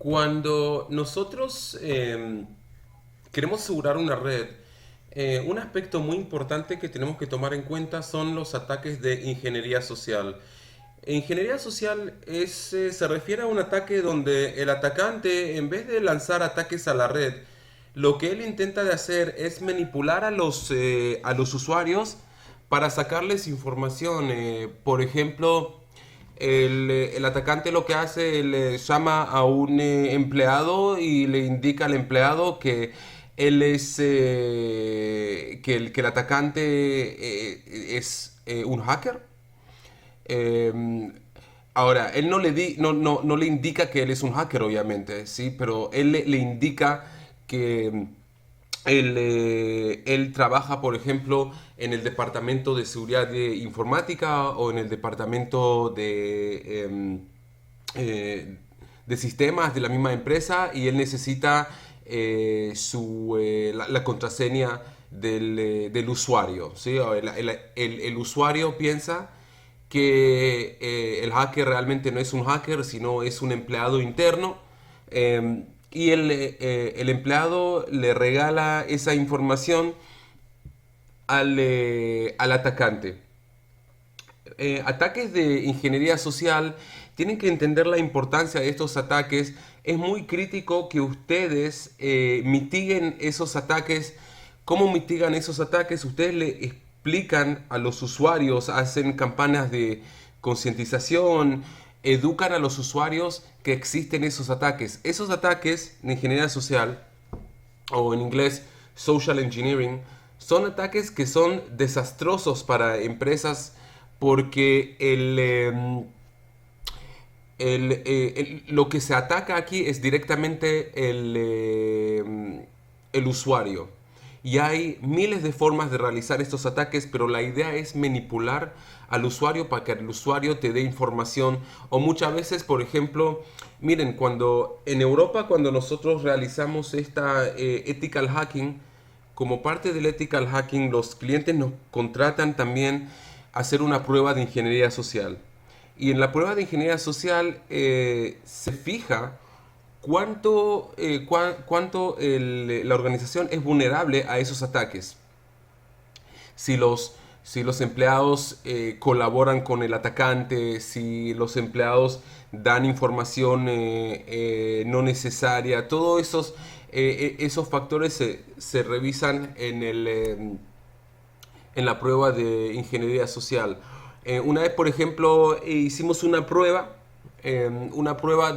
Cuando nosotros queremos asegurar una red, un aspecto muy importante que tenemos que tomar en cuenta son los ataques de ingeniería social. Ingeniería social se refiere a un ataque donde el atacante, en vez de lanzar ataques a la red, lo que él intenta de hacer es manipular a los usuarios para sacarles información. Por ejemplo, el atacante lo que hace, le llama a un empleado y le indica al empleado que él es que el atacante es un hacker. Eh, Ahora, él no le indica que él es un hacker, obviamente, ¿sí? Pero él le indica que él trabaja, por ejemplo, en el departamento de seguridad de informática o en el departamento de sistemas de la misma empresa y él necesita la contraseña del usuario. ¿Sí? El usuario piensa que el hacker realmente no es un hacker, sino es un empleado interno. Y el empleado le regala esa información al atacante. Ataques de ingeniería social, tienen que entender la importancia de estos ataques. Es muy crítico que ustedes mitiguen esos ataques. ¿Cómo mitigan esos ataques? Ustedes le explican a los usuarios, hacen campañas de concientización, educan a los usuarios que existen esos ataques. Esos ataques de ingeniería social, o en inglés social engineering, son ataques que son desastrosos para empresas porque lo que se ataca aquí es directamente el usuario. Y hay miles de formas de realizar estos ataques, pero la idea es manipular al usuario para que el usuario te dé información. O muchas veces, por ejemplo, miren, cuando en Europa, cuando nosotros realizamos esta ethical hacking, como parte del ethical hacking, los clientes nos contratan también a hacer una prueba de ingeniería social. Y en la prueba de ingeniería social se fija cuánto la organización es vulnerable a esos ataques. Si los empleados colaboran con el atacante, si los empleados dan información no necesaria, todos esos factores se revisan en la prueba de ingeniería social. Una vez, por ejemplo, hicimos una prueba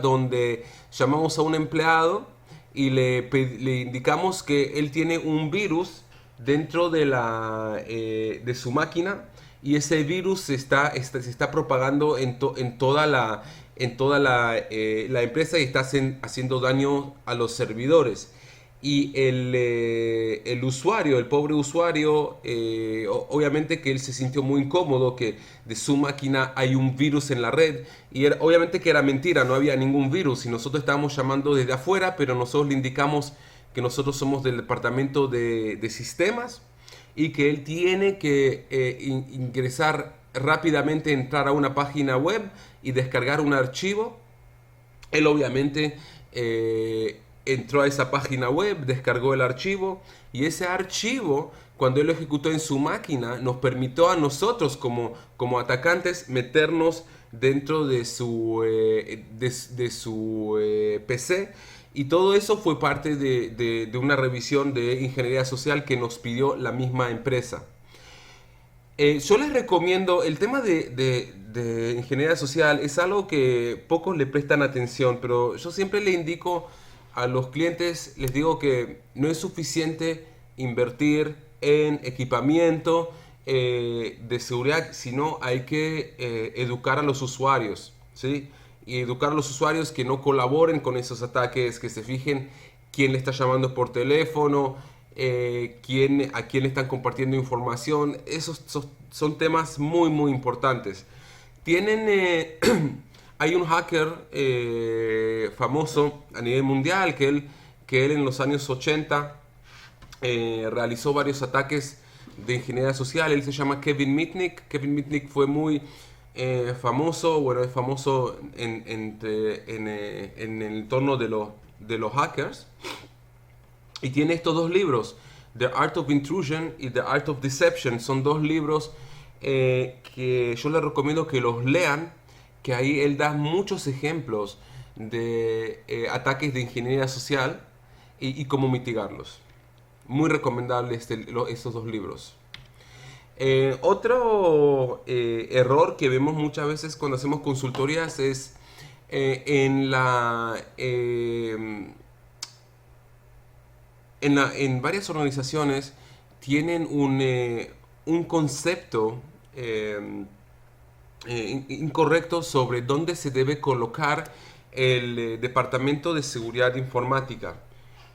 donde llamamos a un empleado y le indicamos que él tiene un virus dentro de su máquina y ese virus se está propagando en toda la empresa y está haciendo daño a los servidores. Y el usuario, el pobre usuario, obviamente que él se sintió muy incómodo que de su máquina hay un virus en la red y obviamente que era mentira, no había ningún virus y nosotros estábamos llamando desde afuera, pero nosotros le indicamos que nosotros somos del departamento de sistemas y que él tiene que ingresar rápidamente, entrar a una página web y descargar un archivo. Él obviamente entró a esa página web, descargó el archivo y ese archivo, cuando él lo ejecutó en su máquina, nos permitió a nosotros como atacantes meternos dentro de su PC. Y todo eso fue parte de una revisión de ingeniería social que nos pidió la misma empresa. Yo les recomiendo, el tema de ingeniería social es algo que pocos le prestan atención, pero yo siempre le indico a los clientes, les digo que no es suficiente invertir en equipamiento de seguridad, sino hay que educar a los usuarios, ¿sí? Y educar a los usuarios que no colaboren con esos ataques, que se fijen quién le está llamando por teléfono, a quién le están compartiendo información. Son temas muy, muy importantes. Tienen, hay un hacker famoso a nivel mundial que él en los años 80 realizó varios ataques de ingeniería social. Él se llama Kevin Mitnick. Kevin Mitnick fue muy famoso, bueno, es famoso en el entorno de los hackers. Y tiene estos dos libros, The Art of Intrusion y The Art of Deception. Son dos libros que yo les recomiendo que los lean, que ahí él da muchos ejemplos de ataques de ingeniería social y cómo mitigarlos. Muy recomendable estos dos libros. Otro error que vemos muchas veces cuando hacemos consultorías es en varias organizaciones tienen un concepto incorrecto sobre dónde se debe colocar el Departamento de Seguridad Informática.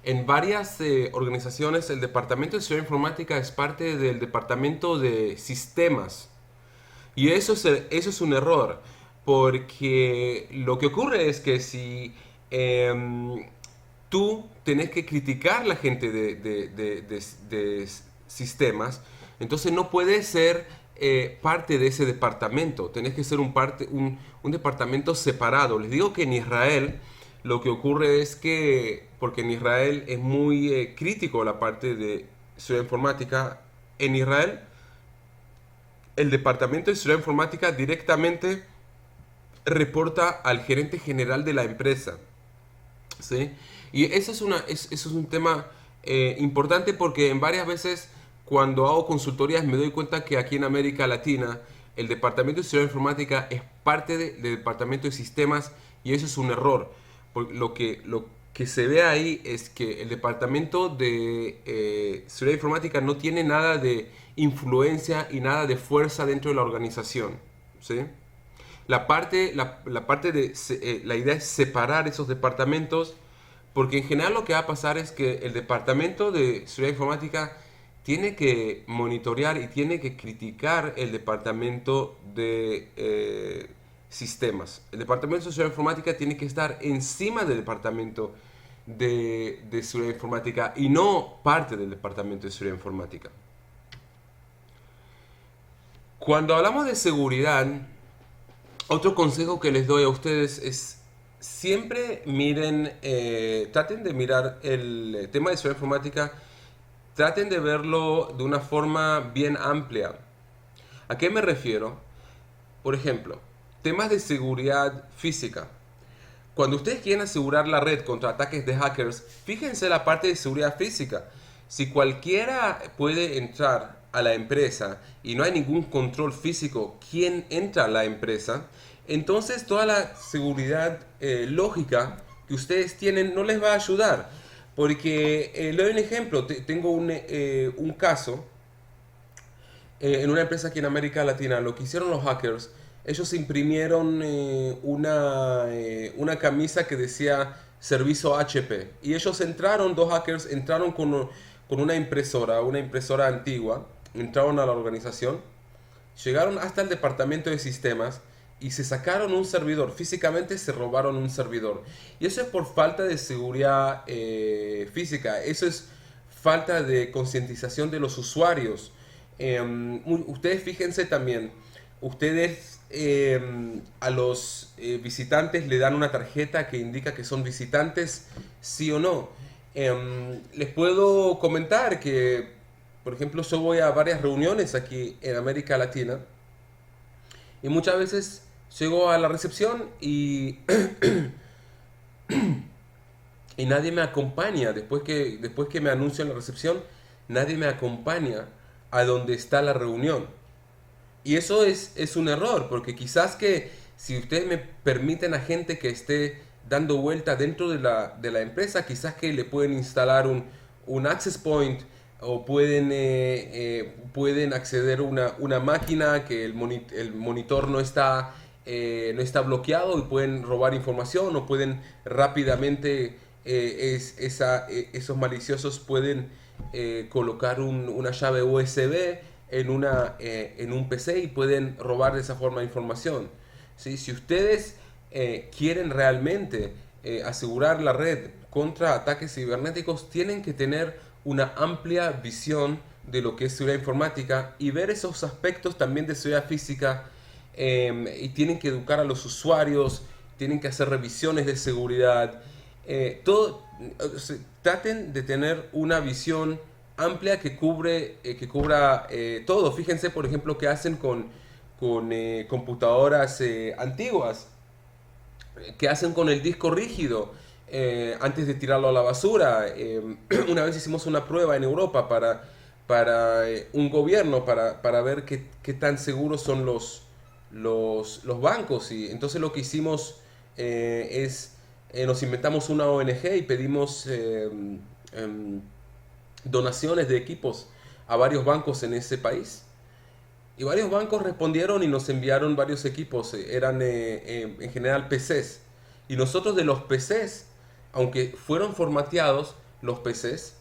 En varias organizaciones el Departamento de Seguridad Informática es parte del Departamento de Sistemas. Y eso es un error, porque lo que ocurre es que si tú tenés que criticar la gente de sistemas, entonces no puedes ser parte de ese departamento, tenés que ser un departamento separado. Les digo que en Israel lo que ocurre es que, porque en Israel es muy crítico la parte de seguridad informática, en Israel el departamento de seguridad informática directamente reporta al gerente general de la empresa, ¿sí? Y eso es un tema importante, porque en varias veces cuando hago consultorías me doy cuenta que aquí en América Latina el departamento de seguridad informática es parte del departamento de sistemas, y eso es un error. Porque lo que se ve ahí es que el departamento de seguridad informática no tiene nada de influencia y nada de fuerza dentro de la organización, ¿sí? La idea es separar esos departamentos, porque en general lo que va a pasar es que el departamento de seguridad informática tiene que monitorear y tiene que criticar el departamento de sistemas. El departamento de seguridad informática tiene que estar encima del departamento de seguridad informática y no parte del departamento de seguridad informática. Cuando hablamos de seguridad, otro consejo que les doy a ustedes es siempre traten de mirar el tema de seguridad informática, traten de verlo de una forma bien amplia. ¿A qué me refiero? Por ejemplo, temas de seguridad física. Cuando ustedes quieren asegurar la red contra ataques de hackers, fíjense la parte de seguridad física. Si cualquiera puede entrar a la empresa y no hay ningún control físico quién entra a la empresa, entonces toda la seguridad lógica que ustedes tienen no les va a ayudar. Porque le doy un ejemplo, tengo un caso en una empresa aquí en América Latina. Lo que hicieron los hackers, ellos imprimieron una camisa que decía servicio HP. Y ellos entraron, dos hackers, entraron con una impresora antigua, entraron a la organización, llegaron hasta el departamento de sistemas y se sacaron un servidor. Físicamente se robaron un servidor. Y eso es por falta de seguridad física. Eso es falta de concientización de los usuarios. Ustedes fíjense también, ustedes a los visitantes le dan una tarjeta que indica que son visitantes, sí o no. Les puedo comentar que, por ejemplo, yo voy a varias reuniones aquí en América Latina y muchas veces llego a la recepción y y nadie me acompaña. Después que me anuncian la recepción, nadie me acompaña a donde está la reunión. Y eso es un error, porque quizás que si ustedes me permiten a gente que esté dando vuelta dentro de la empresa, quizás que le pueden instalar un access point, o pueden acceder a una máquina que el monitor no está bloqueado, y pueden robar información, o pueden rápidamente, esos maliciosos pueden colocar una llave USB en un PC y pueden robar de esa forma información, ¿sí? Si ustedes quieren realmente asegurar la red contra ataques cibernéticos, tienen que tener una amplia visión de lo que es seguridad informática y ver esos aspectos también de seguridad física y tienen que educar a los usuarios, tienen que hacer revisiones de seguridad. Traten de tener una visión amplia que cubra todo. Fíjense, por ejemplo, qué hacen con computadoras antiguas, qué hacen con el disco rígido antes de tirarlo a la basura. Una vez hicimos una prueba en Europa para un gobierno para ver qué tan seguros son los bancos. Y entonces lo que hicimos nos inventamos una ONG y pedimos donaciones de equipos a varios bancos en ese país. Y varios bancos respondieron y nos enviaron varios equipos. Eran en general PCs. Y nosotros de los PCs, aunque fueron formateados los PCs,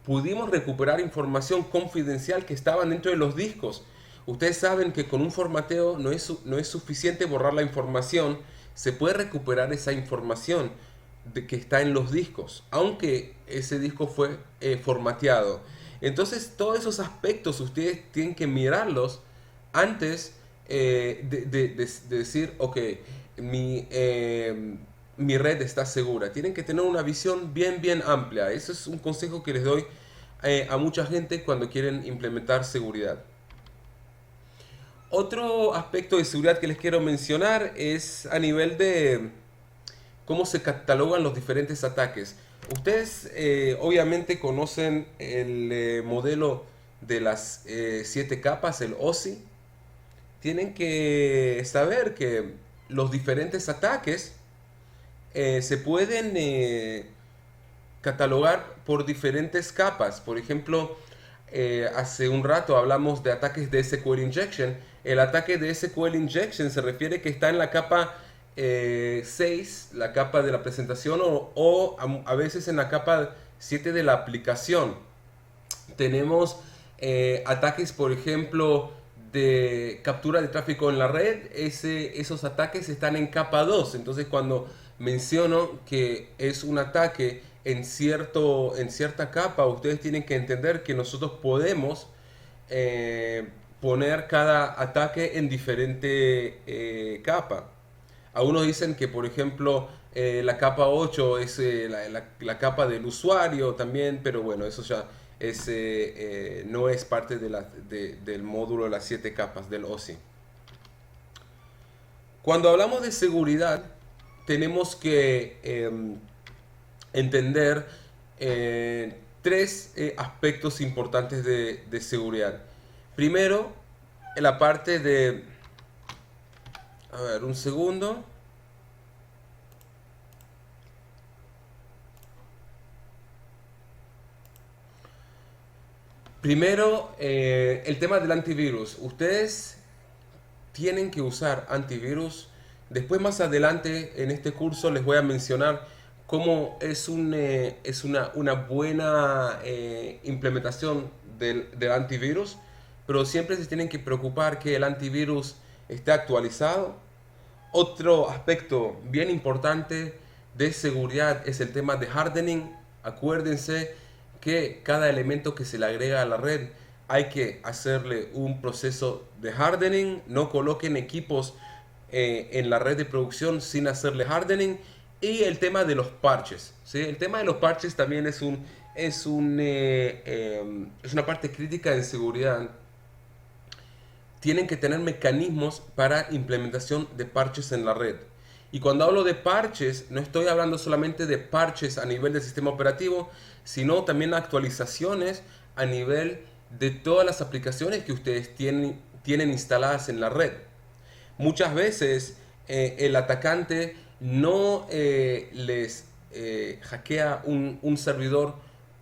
pudimos recuperar información confidencial que estaban dentro de los discos. Ustedes saben que con un formateo no es suficiente borrar la información. Se puede recuperar esa información que está en los discos, aunque ese disco fue formateado. Entonces, todos esos aspectos ustedes tienen que mirarlos antes de decir, ok, mi red está segura. Tienen que tener una visión bien amplia. Eso es un consejo que les doy a mucha gente cuando quieren implementar seguridad. Otro aspecto de seguridad que les quiero mencionar es a nivel de cómo se catalogan los diferentes ataques. Ustedes obviamente conocen el modelo de las 7 capas, el OSI. Tienen que saber que los diferentes ataques se pueden catalogar por diferentes capas. Por ejemplo, hace un rato hablamos de ataques de SQL Injection. El ataque de SQL Injection se refiere que está en la capa 6, la capa de la presentación, o a veces en la capa 7 de la aplicación. Tenemos ataques, por ejemplo, de captura de tráfico en la red. Esos ataques están en capa 2. Entonces, cuando menciono que es un ataque en cierta capa, ustedes tienen que entender que nosotros podemos poner cada ataque en diferente capa. Algunos dicen que, por ejemplo, la capa 8 es la capa del usuario también, pero bueno, eso ya no es parte del módulo de las 7 capas del OSI. Cuando hablamos de seguridad, tenemos que entender 3 aspectos importantes de seguridad. Primero, en la parte de... A ver, un segundo. Primero, el tema del antivirus. Ustedes tienen que usar antivirus. Después, más adelante en este curso, les voy a mencionar cómo es una buena implementación del antivirus. Pero siempre se tienen que preocupar que el antivirus esté actualizado. Otro aspecto bien importante de seguridad es el tema de hardening. Acuérdense que cada elemento que se le agrega a la red hay que hacerle un proceso de hardening. No coloquen equipos en la red de producción sin hacerle hardening. Y el tema de los parches, ¿sí? El tema de los parches también es una parte crítica en seguridad. Tienen que tener mecanismos para implementación de parches en la red. Y cuando hablo de parches, no estoy hablando solamente de parches a nivel del sistema operativo, sino también actualizaciones a nivel de todas las aplicaciones que ustedes tienen instaladas en la red. Muchas veces el atacante no les hackea un servidor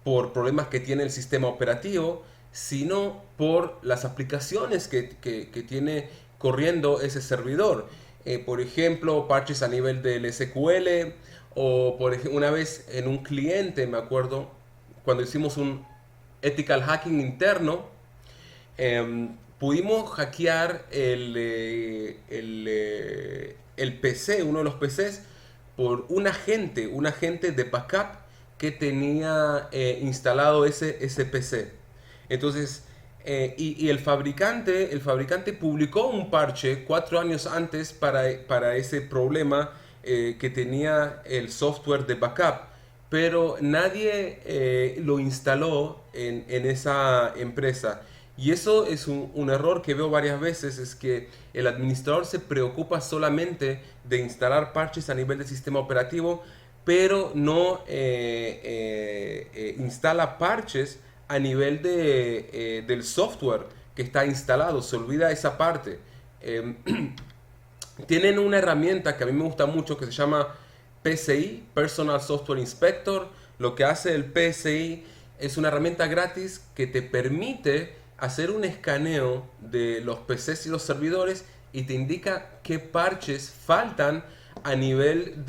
por problemas que tiene el sistema operativo, sino por las aplicaciones que tiene corriendo ese servidor. Por ejemplo, parches a nivel del SQL, o por ejemplo, una vez en un cliente, me acuerdo, cuando hicimos un ethical hacking interno, pudimos hackear el PC, uno de los PCs, por un agente de backup que tenía instalado ese PC. Entonces, Y el fabricante publicó un parche 4 años antes para ese problema que tenía el software de backup, pero nadie lo instaló en esa empresa. Y eso es un error que veo varias veces, es que el administrador se preocupa solamente de instalar parches a nivel del sistema operativo, pero no instala parches a nivel del software que está instalado. Se olvida esa parte. Eh, Tienen una herramienta que a mí me gusta mucho que se llama PSI, Personal Software Inspector. Lo que hace el PSI es una herramienta gratis que te permite hacer un escaneo de los PCs y los servidores y te indica qué parches faltan a nivel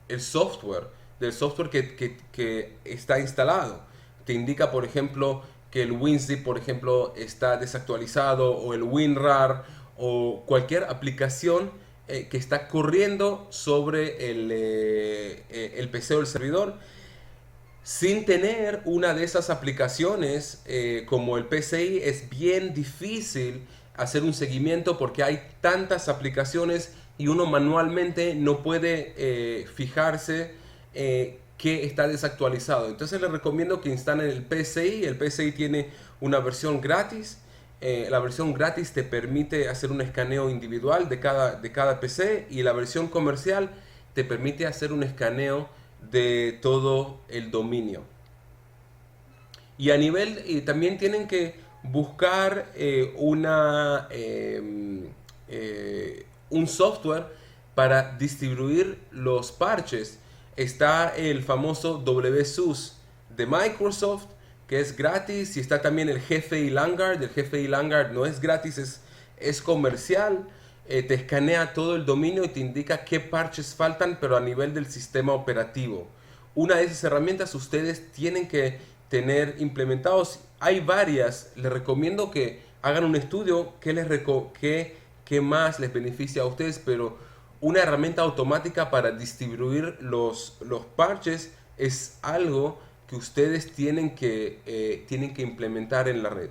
el software, del software que está instalado. Te indica, por ejemplo, que el WinZip, por ejemplo, está desactualizado, o el WinRAR, o cualquier aplicación que está corriendo sobre el PC o el servidor. Sin tener una de esas aplicaciones como el PCI, es bien difícil hacer un seguimiento porque hay tantas aplicaciones y uno manualmente no puede fijarse que está desactualizado. Entonces les recomiendo que instalen el PCI. El PCI tiene una versión gratis. La versión gratis te permite hacer un escaneo individual de cada PC, y la versión comercial te permite hacer un escaneo de todo el dominio. Y a nivel, también tienen que buscar un software para distribuir los parches. Está el famoso WSUS de Microsoft, que es gratis, y está también el GFI Landguard. El GFI Landguard no es gratis, es comercial. Te escanea todo el dominio y te indica qué parches faltan, pero a nivel del sistema operativo. Una de esas herramientas ustedes tienen que tener implementados. Hay varias. Les recomiendo que hagan un estudio qué más les beneficia a ustedes, pero una herramienta automática para distribuir los parches es algo que ustedes tienen que implementar en la red.